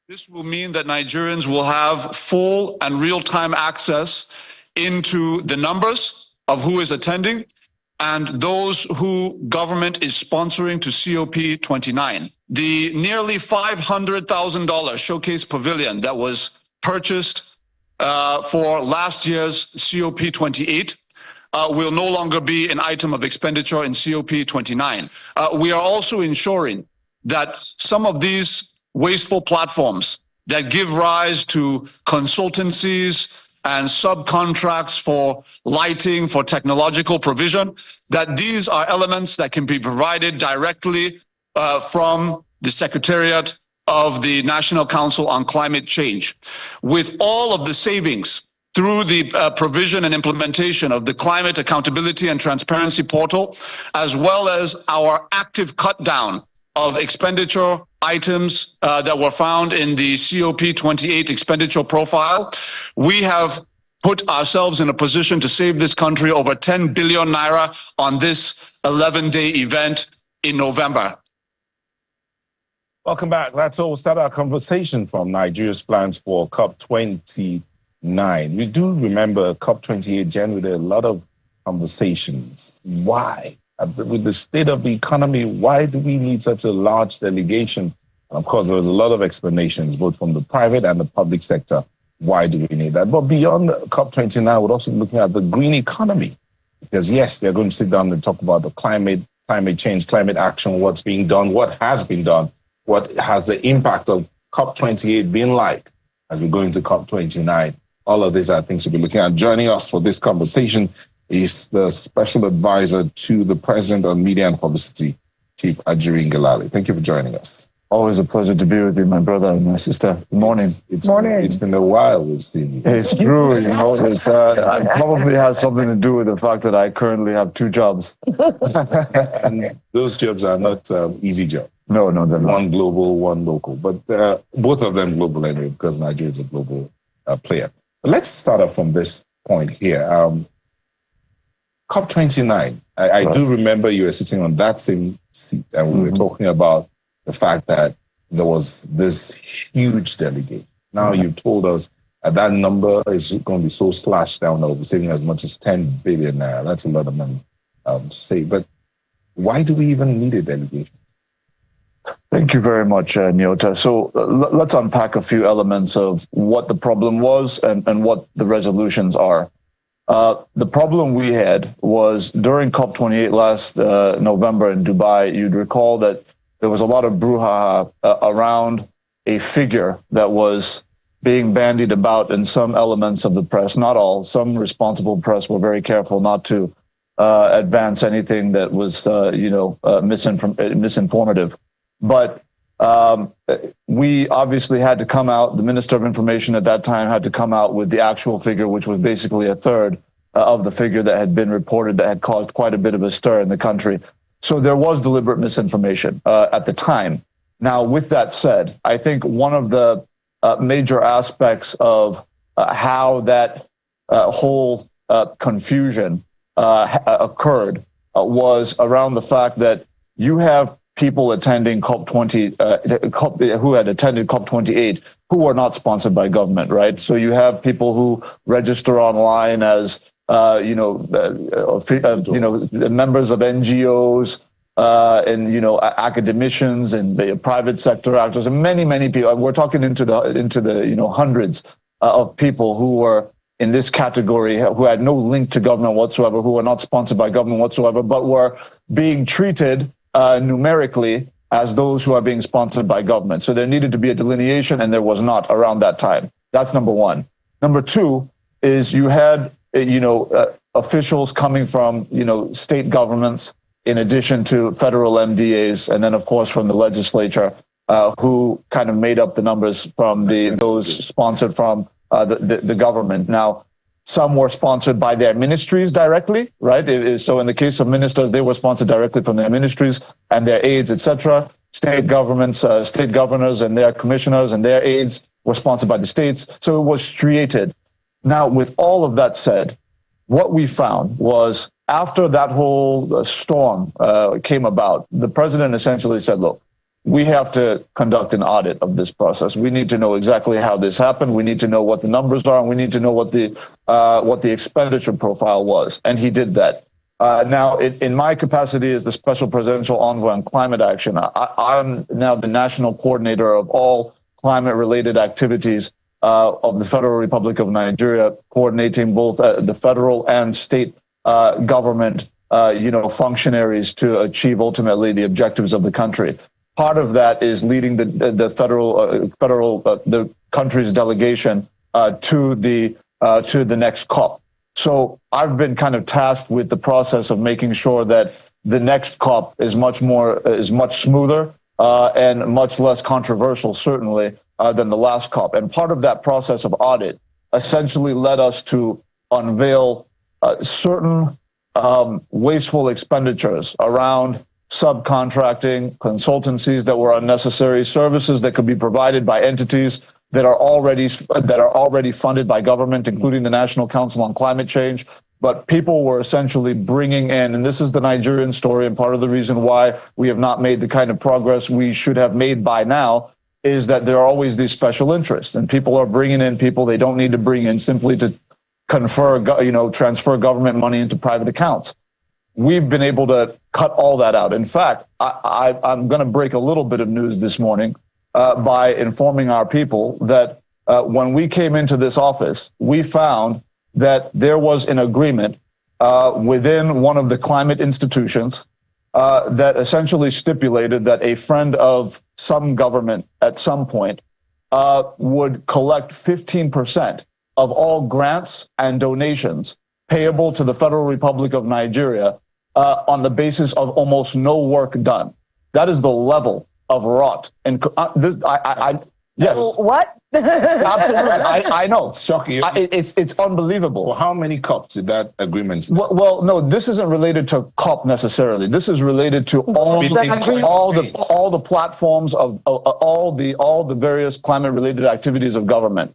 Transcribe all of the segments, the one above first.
This will mean that Nigerians will have full and real-time access into the numbers of who is attending and those who government is sponsoring to COP29. The nearly $500,000 showcase pavilion that was purchased for last year's COP28 will no longer be an item of expenditure in COP29. We are also ensuring that some of these wasteful platforms that give rise to consultancies and subcontracts for lighting, for technological provision, that these are elements that can be provided directly from the Secretariat of the National Council on Climate Change. With all of the savings through the provision and implementation of the Climate Accountability and Transparency Portal, as well as our active cut down of expenditure items that were found in the COP28 expenditure profile, we have put ourselves in a position to save this country over 10 billion naira on this 11-day event in November. Welcome back. That's all. We'll start our conversation from Nigeria's plans for COP29. We do remember COP28 generated a lot of conversations. Why? With the state of the economy, why do we need such a large delegation? And of course, there was a lot of explanations, both from the private and the public sector. Why do we need that? But beyond COP29, we're also looking at the green economy. Because yes, they're going to sit down and talk about the climate change, climate action, what's being done, what has been done, what has the impact of COP28 been like as we go into COP29. All of these are things to be looking at. Joining us for this conversation is the Special Advisor to the President on Media and Publicity, Chief Ajuri. Thank you for joining us. Always a pleasure to be with you, my brother and my sister. Good morning. It's been a while we've seen you. It's true. You know, it probably has something to do with the fact that I currently have two jobs. And those jobs are not easy jobs. No, they're not. One global, one local. But both of them global anyway, because Nigeria is a global player. But let's start off from this point here. COP29, I do remember you were sitting on that same seat and we were talking about the fact that there was this huge delegation. Now you've told us that number is going to be so slashed down that we'll be saving as much as 10 billion naira. That's a lot of money to save. But why do we even need a delegation? Thank you very much, Nyota. So let's unpack a few elements of what the problem was and what the resolutions are. The problem we had was during COP28 last November in Dubai. You'd recall that there was a lot of brouhaha around a figure that was being bandied about in some elements of the press, not all. Some responsible press were very careful not to advance anything that was, misinformative. But we obviously had to come out, the Minister of Information at that time had to come out with the actual figure, which was basically a third of the figure that had been reported that had caused quite a bit of a stir in the country. So there was deliberate misinformation at the time. Now, with that said, I think one of the major aspects of how that whole confusion occurred was around the fact that you have people attending COP20, who had attended COP28, who are not sponsored by government, right? So you have people who register online as members of NGOs, and academicians and the private sector actors, and many people. We're talking into the hundreds of people who were in this category, who had no link to government whatsoever, who were not sponsored by government whatsoever, but were being treated numerically as those who are being sponsored by government. So there needed to be a delineation, and there was not around that time. That's number one. Number two is you had officials coming from state governments, in addition to federal MDAs, and then of course from the legislature, who kind of made up the numbers from those sponsored from the government. Now, some were sponsored by their ministries directly, right? So in the case of ministers, they were sponsored directly from their ministries and their aides, etc. State governments, state governors and their commissioners and their aides were sponsored by the states. So it was striated. Now, with all of that said, what we found was after that whole storm came about, the president essentially said, look, we have to conduct an audit of this process. We need to know exactly how this happened. We need to know what the numbers are, and we need to know what the expenditure profile was. And he did that. Now, in my capacity as the Special Presidential Envoy on Climate Action, I'm now the national coordinator of all climate-related activities of the Federal Republic of Nigeria, coordinating both the federal and state government, functionaries to achieve ultimately the objectives of the country. Part of that is leading the the country's delegation to the next COP. So I've been kind of tasked with the process of making sure that the next COP is much smoother and much less controversial, certainly, than the last COP. And part of that process of audit essentially led us to unveil certain wasteful expenditures around subcontracting, consultancies that were unnecessary, services that could be provided by entities that are already funded by government, including the National Council on Climate Change. But people were essentially bringing in, and this is the Nigerian story, and part of the reason why we have not made the kind of progress we should have made by now is that there are always these special interests, and people are bringing in people they don't need to bring in simply to transfer government money into private accounts. We've been able to cut all that out. In fact, I'm going to break a little bit of news this morning by informing our people that when we came into this office, we found that there was an agreement within one of the climate institutions that essentially stipulated that a friend of some government at some point would collect 15% of all grants and donations payable to the Federal Republic of Nigeria on the basis of almost no work done. That is the level of rot. And yes. What? Absolutely. I know. It's shocking. It's unbelievable. Well, how many COPs did that agreement? Well, no, this isn't related to COP necessarily. This is related to all the platforms of all the various climate-related activities of government.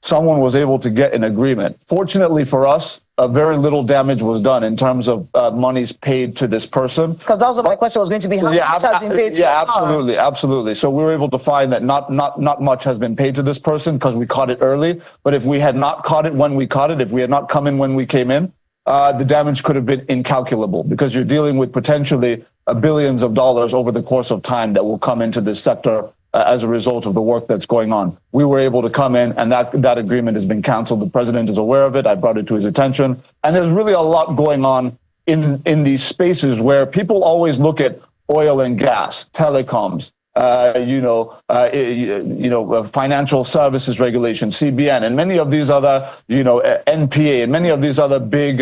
Someone was able to get an agreement. Fortunately for us, very little damage was done in terms of monies paid to this person. Because that was my question was going to be how much has been paid. Yeah, absolutely. So we were able to find that not much has been paid to this person because we caught it early. But if we had not caught it when we caught it, if we had not come in when we came in, the damage could have been incalculable because you're dealing with potentially billions of dollars over the course of time that will come into this sector as a result of the work that's going on. We were able to come in, and that agreement has been canceled. The president is aware of it. I brought it to his attention. And there's really a lot going on in these spaces where people always look at oil and gas, telecoms, financial services regulation, CBN, and many of these other, NPA, and many of these other big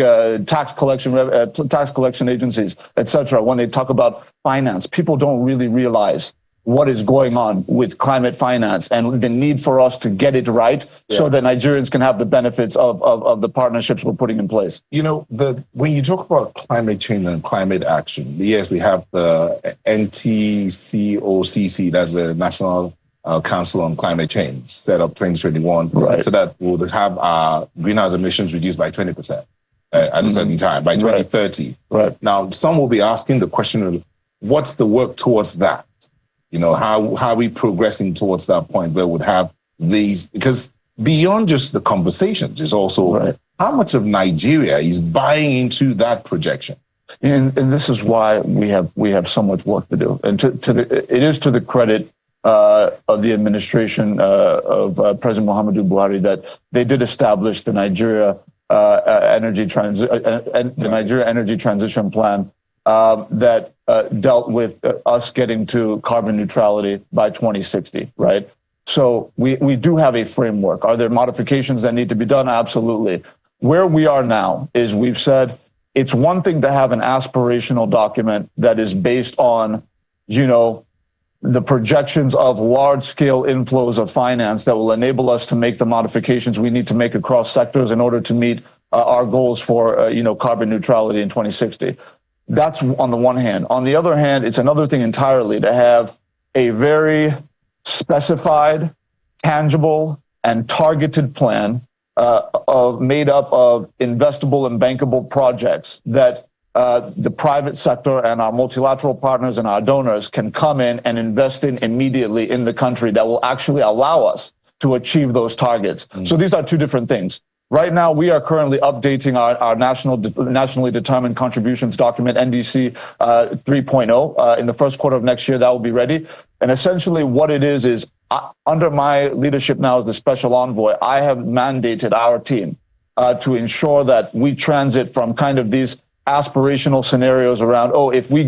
tax collection agencies, etc. When they talk about finance, people don't really realize what is going on with climate finance and the need for us to get it right so that Nigerians can have the benefits of the partnerships we're putting in place. When you talk about climate change and climate action, yes, we have the NTCOCC, that's the National Council on Climate Change, set up 2021, right, so that we'll have our greenhouse emissions reduced by 20% at a certain time, by 2030. Right. Now, some will be asking the question of what's the work towards that? How are we progressing towards that point where we'd have these, because beyond just the conversations is also how much of Nigeria is buying into that projection? And this is why we have so much work to do. And it is to the credit of the administration of President Muhammadu Buhari that they did establish the Nigeria Energy Transition Plan that dealt with us getting to carbon neutrality by 2060, right? So we do have a framework. Are there modifications that need to be done? Absolutely. Where we are now is we've said it's one thing to have an aspirational document that is based on, the projections of large-scale inflows of finance that will enable us to make the modifications we need to make across sectors in order to meet our goals for, carbon neutrality in 2060. That's on the one hand. On the other hand, it's another thing entirely to have a very specified, tangible, and targeted plan made up of investable and bankable projects that the private sector and our multilateral partners and our donors can come in and invest in immediately in the country that will actually allow us to achieve those targets. So these are two different things. Right now, we are currently updating our nationally determined contributions document, NDC 3.0. In the first quarter of next year, that will be ready. And essentially what it is under my leadership now as the special envoy, I have mandated our team to ensure that we transit from kind of these aspirational scenarios around, if we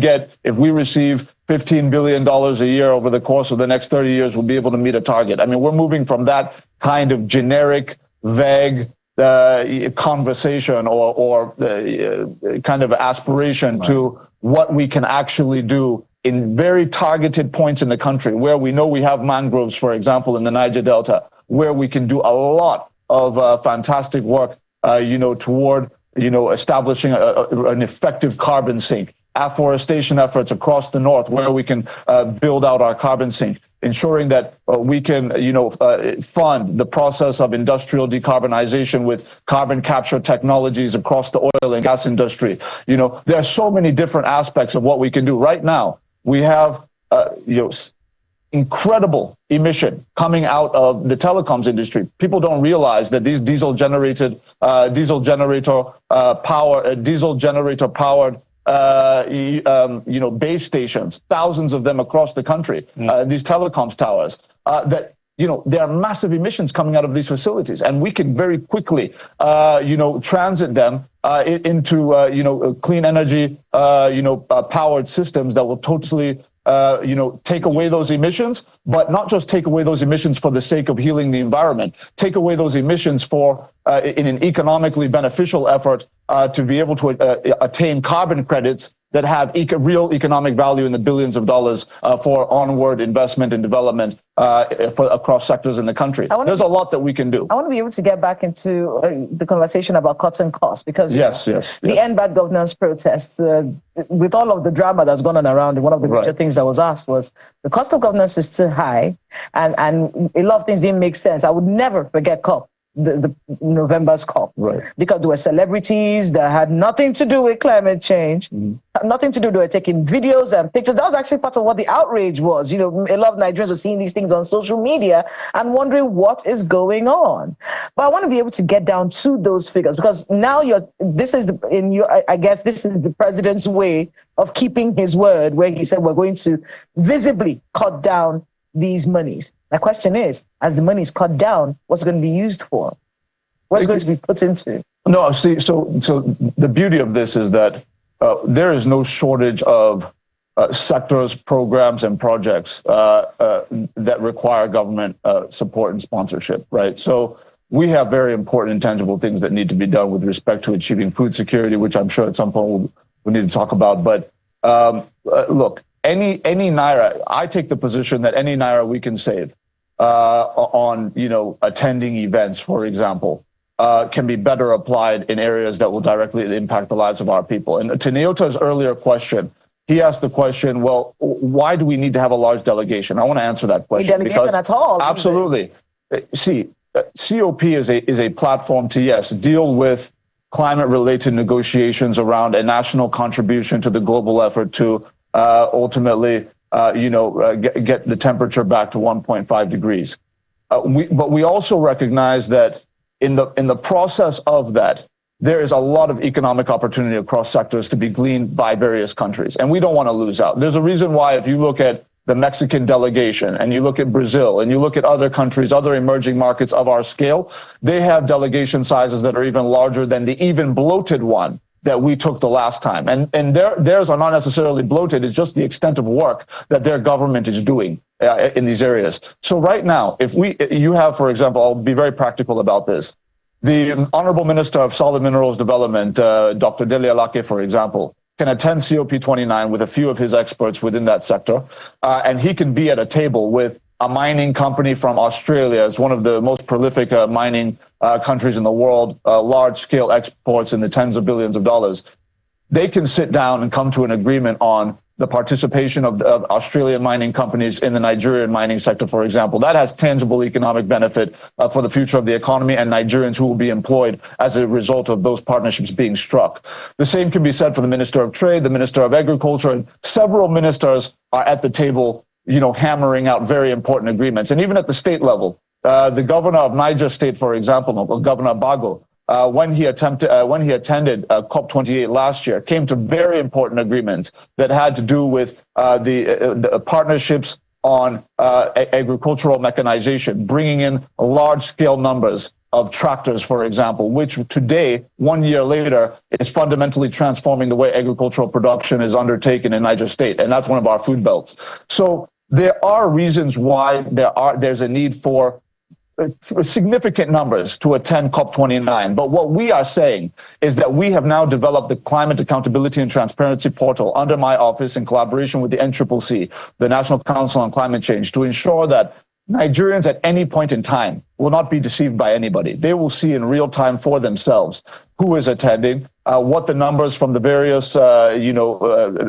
receive $15 billion a year over the course of the next 30 years, we'll be able to meet a target. I mean, we're moving from that kind of generic, vague conversation or kind of aspiration to what we can actually do in very targeted points in the country where we know we have mangroves, for example, in the Niger Delta, where we can do a lot of fantastic work, toward establishing an effective carbon sink, afforestation efforts across the north where we can build out our carbon sink, ensuring that we can, fund the process of industrial decarbonization with carbon capture technologies across the oil and gas industry. There are so many different aspects of what we can do. Right now, we have, incredible emission coming out of the telecoms industry. People don't realize that these diesel generator powered base stations, thousands of them across the country, these telecoms towers, that there are massive emissions coming out of these facilities, and we can very quickly transit them into clean energy powered systems that will totally take away those emissions, but not just take away those emissions for the sake of healing the environment, take away those emissions for in an economically beneficial effort to be able to attain carbon credits that have real economic value in the billions of dollars for onward investment and development across sectors in the country. There's a lot that we can do. I want to be able to get back into the conversation about cutting costs, because the End Bad Governance protests, with all of the drama that's gone on around, one of the major things that was asked was the cost of governance is too high, and a lot of things didn't make sense. I would never forget COP. The November's COP, because there were celebrities that had nothing to do with climate change, nothing to do. They were taking videos and pictures. That was actually part of what the outrage was. A lot of Nigerians were seeing these things on social media and wondering what is going on. But I want to be able to get down to those figures, because now I guess this is the president's way of keeping his word, where he said we're going to visibly cut down these monies. My question is, as the money is cut down, what's it going to be used for? What's it going to be put into? No, see, so the beauty of this is that there is no shortage of sectors, programs, and projects that require government support and sponsorship, right? So we have very important and tangible things that need to be done with respect to achieving food security, which I'm sure at some point we'll need to talk about. But look, any naira, I take the position that any naira we can save on attending events, for example, can be better applied in areas that will directly impact the lives of our people. And to Neota's earlier question, he asked the question, well, why do we need to have a large delegation? I want to answer that question. Delegation at all? Absolutely. See, COP is a platform to, deal with climate-related negotiations around a national contribution to the global effort to ultimately get the temperature back to 1.5 degrees. But we also recognize that in the process of that, there is a lot of economic opportunity across sectors to be gleaned by various countries, and we don't want to lose out. There's a reason why, if you look at the Mexican delegation, and you look at Brazil, and you look at other countries, other emerging markets of our scale, they have delegation sizes that are even larger than the even bloated one that we took the last time. And theirs are not necessarily bloated, it's just the extent of work that their government is doing in these areas. So right now, if you have, for example, I'll be very practical about this, the Honorable Minister of Solid Minerals Development, Dr. Dele Alake, for example, can attend COP29 with a few of his experts within that sector, and he can be at a table with a mining company from Australia. It's one of the most prolific mining countries in the world, large-scale exports in the tens of billions of dollars. They can sit down and come to an agreement on the participation of Australian mining companies in the Nigerian mining sector, for example. That has tangible economic benefit for the future of the economy and Nigerians who will be employed as a result of those partnerships being struck. The same can be said for the Minister of Trade, the Minister of Agriculture, and several ministers are at the table, hammering out very important agreements. And even at the state level, the governor of Niger State, for example, Governor Bago, when he attended COP28 last year, came to very important agreements that had to do with the partnerships on agricultural mechanization, bringing in large-scale numbers of tractors, for example, which today, 1 year later, is fundamentally transforming the way agricultural production is undertaken in Niger State, and that's one of our food belts. So there are reasons why there's a need for significant numbers to attend COP29. But what we are saying is that we have now developed the Climate Accountability and Transparency Portal under my office in collaboration with the NCCC, the National Council on Climate Change, to ensure that Nigerians at any point in time will not be deceived by anybody. They will see in real time for themselves who is attending, what the numbers from the various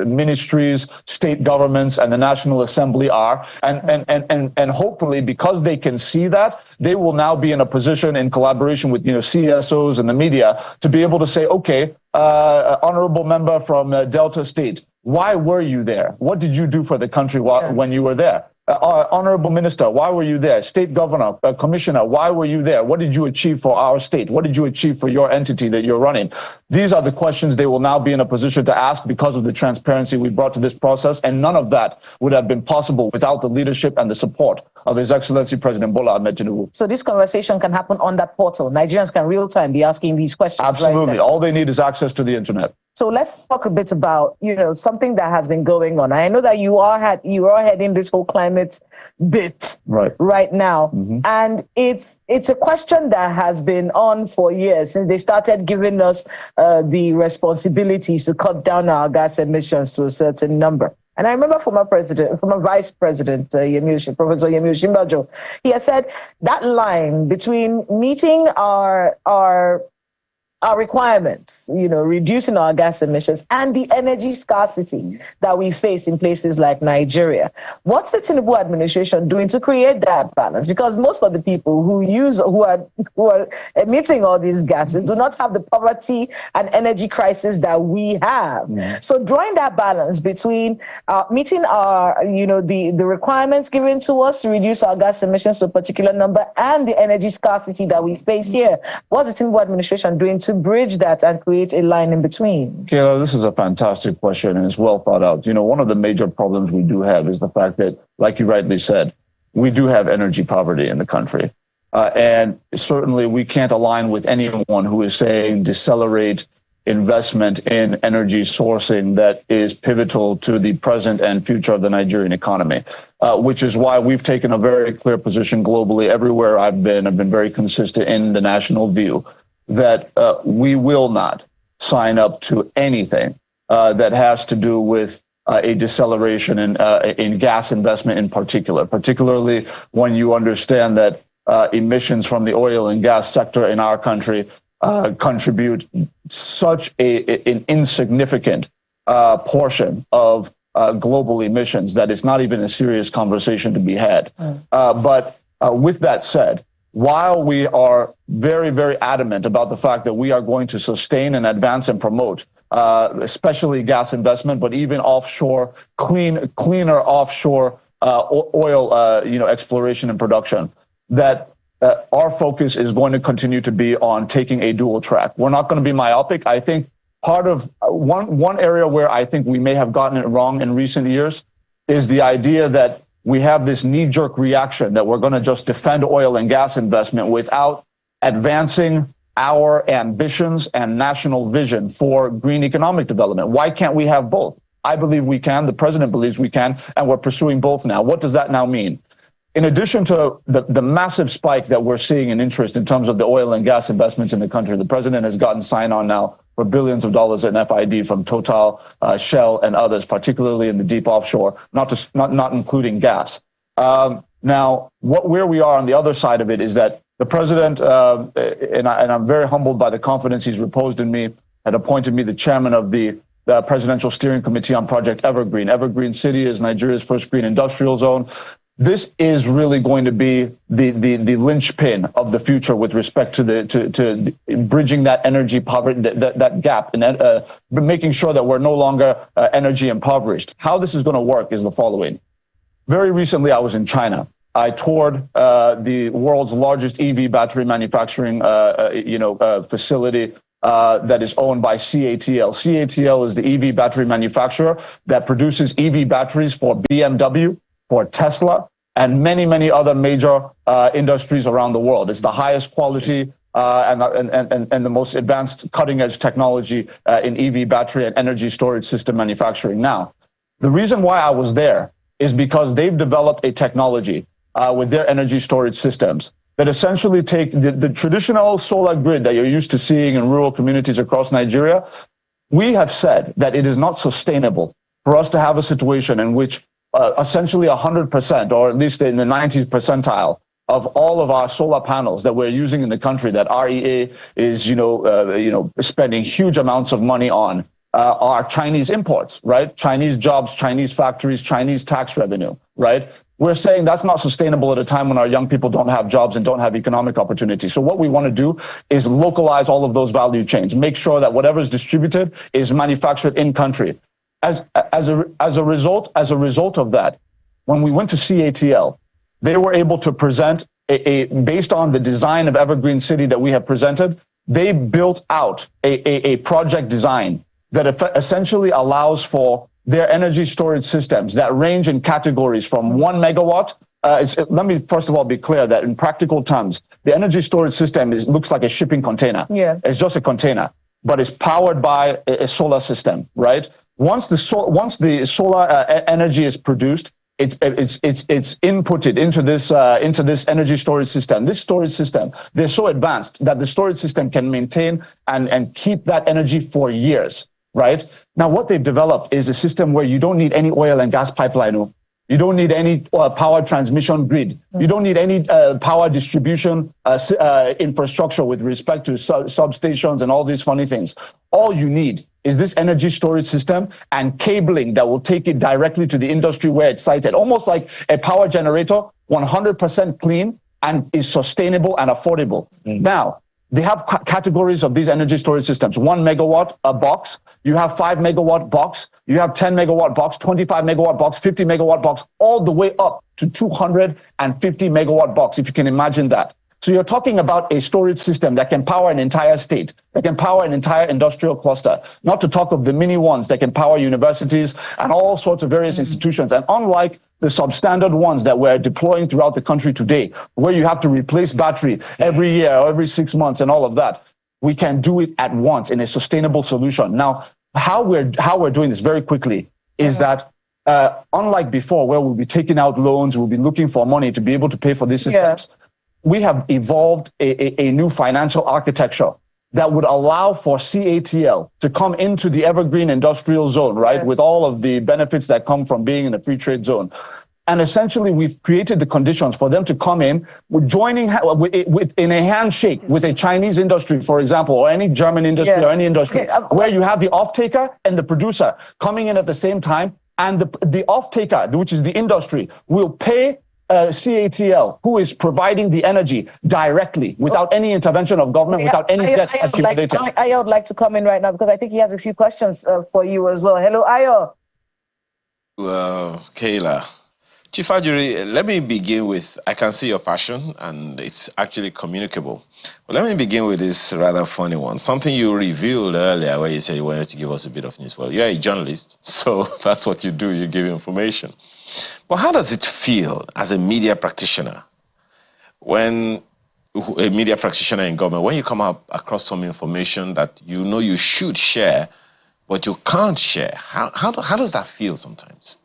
ministries, state governments, and the National Assembly are. And hopefully, because they can see that, they will now be in a position in collaboration with CSOs and the media to be able to say, okay, honorable member from Delta State, why were you there? What did you do for the country when you were there? Honorable Minister, why were you there? State Governor, Commissioner, why were you there? What did you achieve for our state? What did you achieve for your entity that you're running? These are the questions they will now be in a position to ask because of the transparency we brought to this process, and none of that would have been possible without the leadership and the support of His Excellency President Bola Ahmed Tinubu. So this conversation can happen on that portal. Nigerians can real time be asking these questions. Absolutely. Right? All they need is access to the internet. So let's talk a bit about, something that has been going on. I know that you are heading this whole climate bit right now. Mm-hmm. And it's a question that has been on for years since they started giving us the responsibilities to cut down our gas emissions to a certain number. And I remember former Vice President Professor Yemi Osinbajo, he had said that line between meeting our requirements, reducing our gas emissions, and the energy scarcity that we face in places like Nigeria. What's the Tinubu administration doing to create that balance? Because most of the people who are emitting all these gases do not have the poverty and energy crisis that we have. Mm. So drawing that balance between meeting our, the requirements given to us to reduce our gas emissions to a particular number and the energy scarcity that we face here, what's the Tinubu administration doing to bridge that and create a line in between? Kayla, this is a fantastic question and it's well thought out. One of the major problems we do have is the fact that, like you rightly said, we do have energy poverty in the country. And certainly we can't align with anyone who is saying decelerate investment in energy sourcing that is pivotal to the present and future of the Nigerian economy, which is why we've taken a very clear position globally. Everywhere I've been very consistent in the national view that we will not sign up to anything that has to do with a deceleration in gas investment in particularly when you understand that emissions from the oil and gas sector in our country contribute such an insignificant portion of global emissions that it's not even a serious conversation to be had. But with that said, while we are very, very adamant about the fact that we are going to sustain and advance and promote, especially gas investment, but even offshore, cleaner offshore oil, exploration and production, that our focus is going to continue to be on taking a dual track. We're not going to be myopic. I think part of one area where I think we may have gotten it wrong in recent years is the idea that we have this knee-jerk reaction that we're going to just defend oil and gas investment without advancing our ambitions and national vision for green economic development. Why can't we have both? I believe we can, the president believes we can, and we're pursuing both now. What does that now mean? In addition to the massive spike that we're seeing in interest in terms of the oil and gas investments in the country, the president has gotten sign-on now for billions of dollars in FID from Total, Shell, and others, particularly in the deep offshore, not including gas. Now, where we are on the other side of it is that the president, and I'm very humbled by the confidence he's reposed in me, had appointed me the chairman of the Presidential Steering Committee on Project Evergreen. Evergreen City is Nigeria's first green industrial zone. This is really going to be the linchpin of the future with respect to bridging that energy poverty, that gap, and making sure that we're no longer energy impoverished. How this is going to work is the following. Very recently, I was in China. I toured the world's largest EV battery manufacturing facility that is owned by CATL. CATL is the EV battery manufacturer that produces EV batteries for BMW, for Tesla, and many, many other major industries around the world. It's the highest quality and the most advanced cutting-edge technology in EV battery and energy storage system manufacturing. Now, the reason why I was there is because they've developed a technology with their energy storage systems that essentially take the traditional solar grid that you're used to seeing in rural communities across Nigeria. We have said that it is not sustainable for us to have a situation in which essentially 100%, or at least in the 90th percentile, of all of our solar panels that we're using in the country that REA is, spending huge amounts of money on, are Chinese imports, right? Chinese jobs, Chinese factories, Chinese tax revenue, right? We're saying that's not sustainable at a time when our young people don't have jobs and don't have economic opportunities. So what we want to do is localize all of those value chains, make sure that whatever is distributed is manufactured in country. As a result of that, when we went to CATL, they were able to present based on the design of Evergreen City that we have presented, they built out a project design that essentially allows for their energy storage systems that range in categories from 1 megawatt. Let me first of all be clear that in practical terms, the energy storage system looks like a shipping container. Yeah. It's just a container, but it's powered by a solar system, right? Once the solar energy is produced, it's inputted into this energy storage system. This storage system, they're so advanced that the storage system can maintain and keep that energy for years, right? Now, what they've developed is a system where you don't need any oil and gas pipeline. You don't need any power transmission grid. You don't need any power distribution infrastructure with respect to substations and all these funny things. All you need is this energy storage system and cabling that will take it directly to the industry where it's sited. Almost like a power generator, 100% clean and is sustainable and affordable. Now, they have categories of these energy storage systems. 1 megawatt a box. You have 5 megawatt box. You have 10 megawatt box, 25 megawatt box, 50 megawatt box, all the way up to 250 megawatt box, if you can imagine that. So you're talking about a storage system that can power an entire state, that can power an entire industrial cluster, not to talk of the mini ones that can power universities and all sorts of various institutions. And unlike the substandard ones that we're deploying throughout the country today, where you have to replace battery every year or every 6 months and all of that, we can do it at once in a sustainable solution. Now, how we're doing this very quickly is that unlike before, where we'll be taking out loans, we'll be looking for money to be able to pay for these systems, we have evolved a new financial architecture that would allow for CATL to come into the Evergreen Industrial Zone, right, with all of the benefits that come from being in a free trade zone. And essentially, we've created the conditions for them to come in, joining in a handshake with a Chinese industry, for example, or any German industry or any industry, where you have the off-taker and the producer coming in at the same time, and the off-taker, which is the industry, will pay CATL, who is providing the energy directly without any intervention of government, without any debt accumulated. Ayo would like to come in right now because I think he has a few questions for you as well. Hello, Ayo. Kayla, Chief Ajuri, let me begin with, I can see your passion and it's actually communicable. But let me begin with this rather funny one. Something you revealed earlier where you said you wanted to give us a bit of news. Well, you're a journalist, so that's what you do, you give information. But how does it feel as a media practitioner, when a media practitioner in government, when you come up across some information that you know you should share, but you can't share? How does that feel sometimes?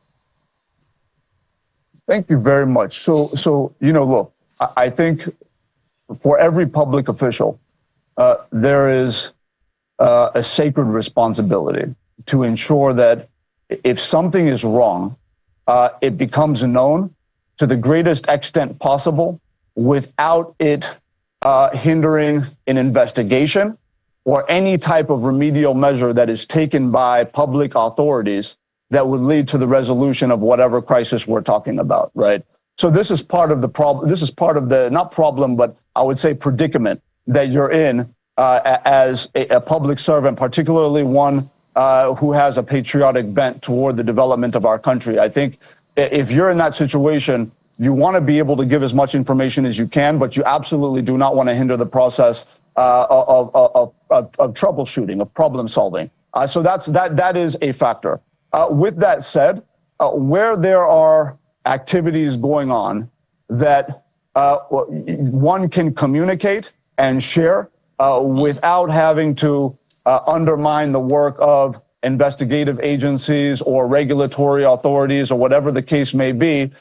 Thank you very much. So you know, look, I think for every public official, there is a sacred responsibility to ensure that if something is wrong, it becomes known to the greatest extent possible without it hindering an investigation or any type of remedial measure that is taken by public authorities that would lead to the resolution of whatever crisis we're talking about, right? So this is part of the problem. This is part of the, not problem, but I would say predicament that you're in as a public servant, particularly one who has a patriotic bent toward the development of our country. I think if you're in that situation, you want to be able to give as much information as you can, but you absolutely do not want to hinder the process of troubleshooting, of problem solving. So that is a factor. With that said, where there are activities going on that one can communicate and share without having to undermine the work of investigative agencies or regulatory authorities or whatever the case may be,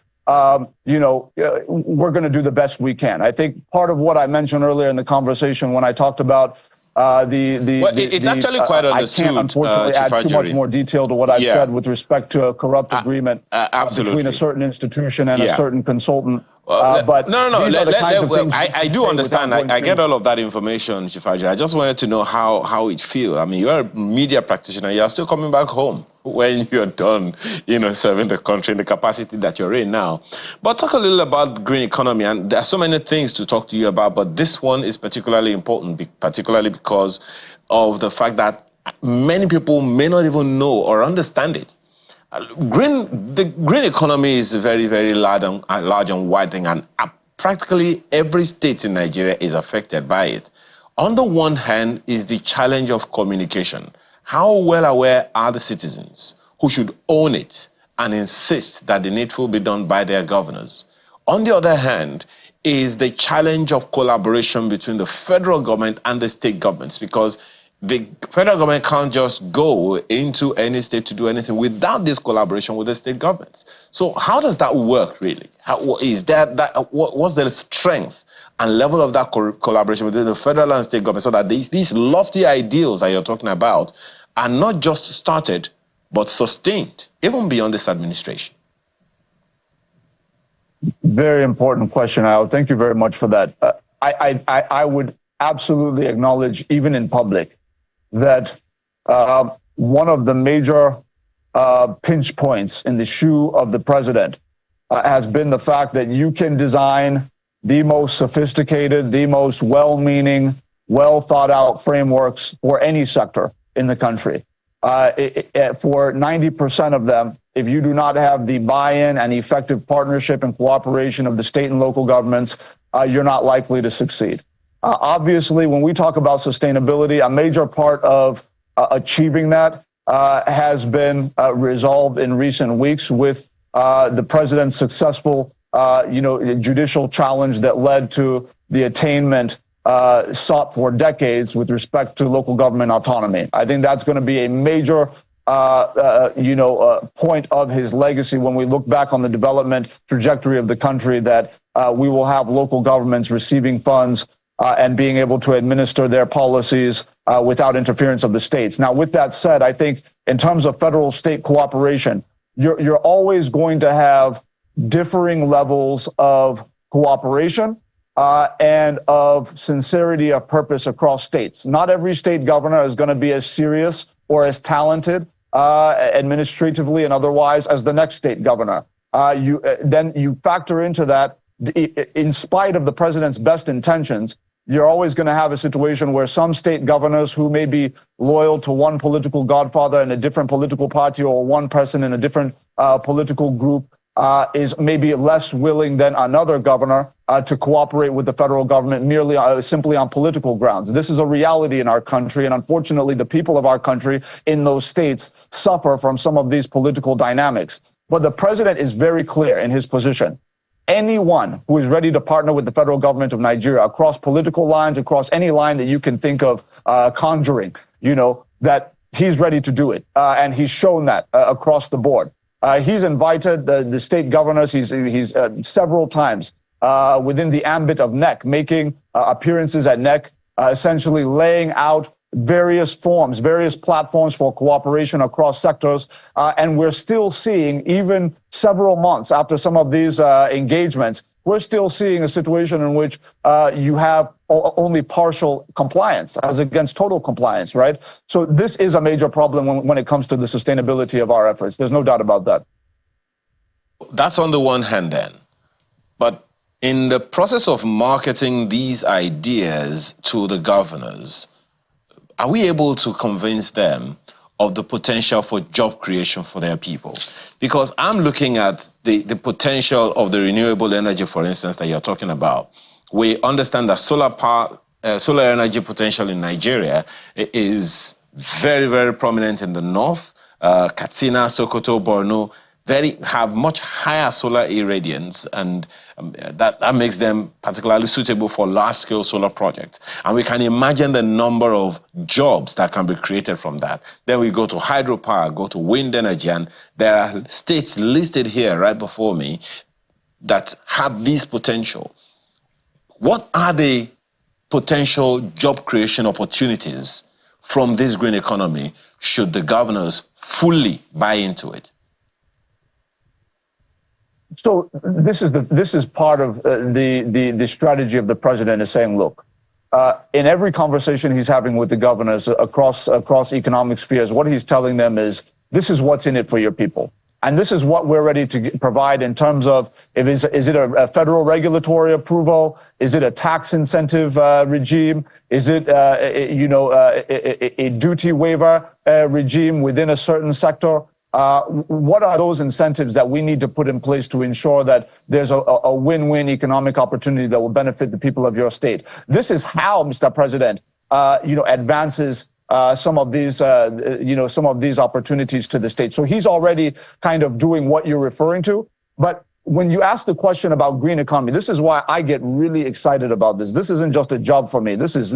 you know, we're going to do the best we can. I think part of what I mentioned earlier in the conversation when I talked about it's actually quite understood. I can't unfortunately add too much more detail to what I've said with respect to a corrupt agreement between a certain institution and a certain consultant. But these are the kinds of things I do understand. I get all of that information, Chief Ajuri. I just wanted to know how it feels. I mean, you're a media practitioner. You're still coming back home when you're done, you know, serving the country in the capacity that you're in now. But talk a little about green economy. And there are so many things to talk to you about, but this one is particularly important, particularly because of the fact that many people may not even know or understand it. The green economy is a very, very large and wide thing, and practically every state in Nigeria is affected by it. On the one hand is the challenge of communication. How well aware are the citizens who should own it and insist that the needful be done by their governors? On the other hand is the challenge of collaboration between the federal government and the state governments, because the federal government can't just go into any state to do anything without this collaboration with the state governments. So how does that work, really? What's the strength and level of that collaboration between the federal and state government so that these lofty ideals that you're talking about are not just started, but sustained, even beyond this administration? Very important question, Al. Thank you very much for that. I would absolutely acknowledge, even in public, that one of the major pinch points in the shoe of the president has been the fact that you can design the most sophisticated, the most well-meaning, well-thought-out frameworks for any sector in the country. For 90% of them, if you do not have the buy-in and effective partnership and cooperation of the state and local governments, you're not likely to succeed. Obviously, when we talk about sustainability, a major part of achieving that has been resolved in recent weeks with the president's successful, judicial challenge that led to the attainment sought for decades with respect to local government autonomy. I think that's going to be a major, point of his legacy when we look back on the development trajectory of the country, that we will have local governments receiving funds and being able to administer their policies without interference of the states. Now, with that said, I think in terms of federal-state cooperation, you're always going to have differing levels of cooperation and of sincerity of purpose across states. Not every state governor is going to be as serious or as talented administratively and otherwise as the next state governor. Then you factor into that, in spite of the president's best intentions, you're always going to have a situation where some state governors who may be loyal to one political godfather in a different political party or one person in a different political group is maybe less willing than another governor to cooperate with the federal government merely simply on political grounds. This is a reality in our country, and unfortunately, the people of our country in those states suffer from some of these political dynamics. But the president is very clear in his position. Anyone who is ready to partner with the federal government of Nigeria across political lines, across any line that you can think of conjuring, that he's ready to do it. And he's shown that across the board. He's invited the state governors, he's several times within the ambit of NEC, making appearances at NEC, essentially laying out various forms, various platforms for cooperation across sectors. And we're still seeing, even several months after some of these engagements, we're still seeing a situation in which you have only partial compliance as against total compliance, right? So this is a major problem when it comes to the sustainability of our efforts. There's no doubt about that. That's on the one hand then. But in the process of marketing these ideas to the governors, are we able to convince them of the potential for job creation for their people? Because I'm looking at the potential of the renewable energy, for instance, that you're talking about. We understand that solar energy potential in Nigeria is very, very prominent in the north. Katsina, Sokoto, Borno, have much higher solar irradiance, and that makes them particularly suitable for large-scale solar projects. And we can imagine the number of jobs that can be created from that. Then we go to hydropower, go to wind energy, and there are states listed here right before me that have this potential. What are the potential job creation opportunities from this green economy should the governors fully buy into it? So this is part of the strategy of the president, is saying, look, in every conversation he's having with the governors across economic spheres, what he's telling them is, this is what's in it for your people. And this is what we're ready to provide in terms of, is it a federal regulatory approval? Is it a tax incentive regime? Is it a duty waiver regime within a certain sector? What are those incentives that we need to put in place to ensure that there's a win-win economic opportunity that will benefit the people of your state? This is how, Mr. President, advances some of these opportunities to the state. So he's already kind of doing what you're referring to. But when you ask the question about green economy, this is why I get really excited about this. This isn't just a job for me. This is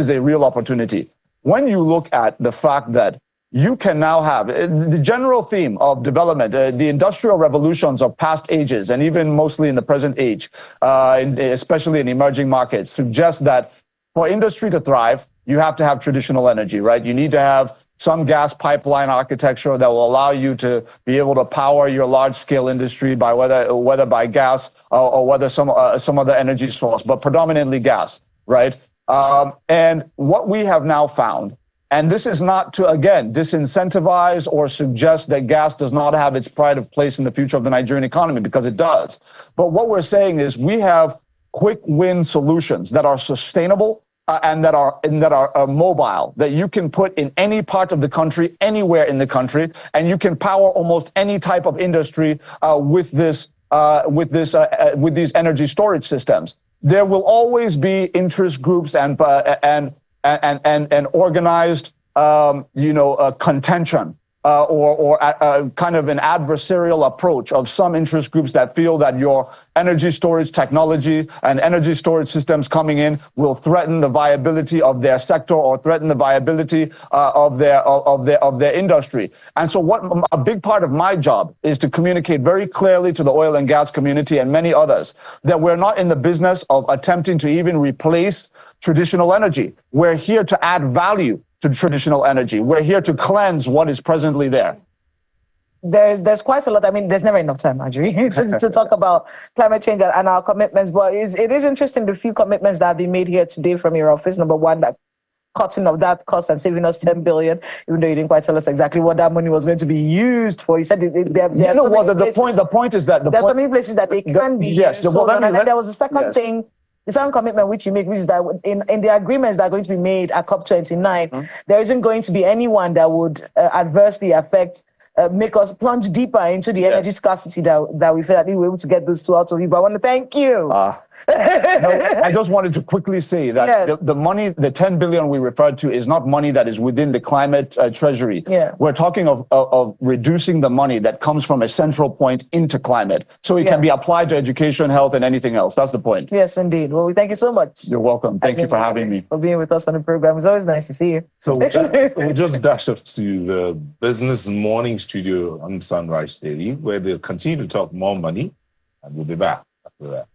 a real opportunity. When you look at the fact that you can now have the general theme of development, the industrial revolutions of past ages, and even mostly in the present age, especially in emerging markets, suggest that for industry to thrive, you have to have traditional energy, right? You need to have some gas pipeline architecture that will allow you to be able to power your large-scale industry by whether by gas or whether some other energy source, but predominantly gas, right? And what we have now found, and this is not to, again, disincentivize or suggest that gas does not have its pride of place in the future of the Nigerian economy, because it does. But what we're saying is we have quick win solutions that are sustainable and that are mobile, that you can put in any part of the country, anywhere in the country, and you can power almost any type of industry with these energy storage systems. There will always be interest groups and organized, contention or kind of an adversarial approach of some interest groups that feel that your energy storage technology and energy storage systems coming in will threaten the viability of their sector or threaten the viability of their industry. And so a big part of my job is to communicate very clearly to the oil and gas community and many others that we're not in the business of attempting to even replace traditional energy. We're here to add value to traditional energy. We're here to cleanse what is presently there. There's quite a lot. I mean, there's never enough time, Ajuri, to talk about climate change and our commitments. But it is interesting, the few commitments that have been made here today from your office. Number one, that cutting of that cost and saving us 10 billion, even though you didn't quite tell us exactly what that money was going to be used for. You said the point is that there's so many places that it can be used. And there was a second thing. The second commitment which you make, which is that in the agreements that are going to be made at COP29, there isn't going to be anyone that would adversely affect make us plunge deeper into the energy scarcity that we feel that we were able to get those two out of you. But I want to thank you. No, I just wanted to quickly say that the money, the 10 billion we referred to, is not money that is within the climate treasury. We're talking of reducing the money that comes from a central point into climate, so it can be applied to education, health, and anything else. That's the point. Yes, indeed. Well, we thank you so much. You're welcome. Thank you for having me. For being with us on the program. It's always nice to see you. So we'll just dash up to the Business Morning Studio on Sunrise Daily, where they'll continue to talk more money, and we'll be back after that.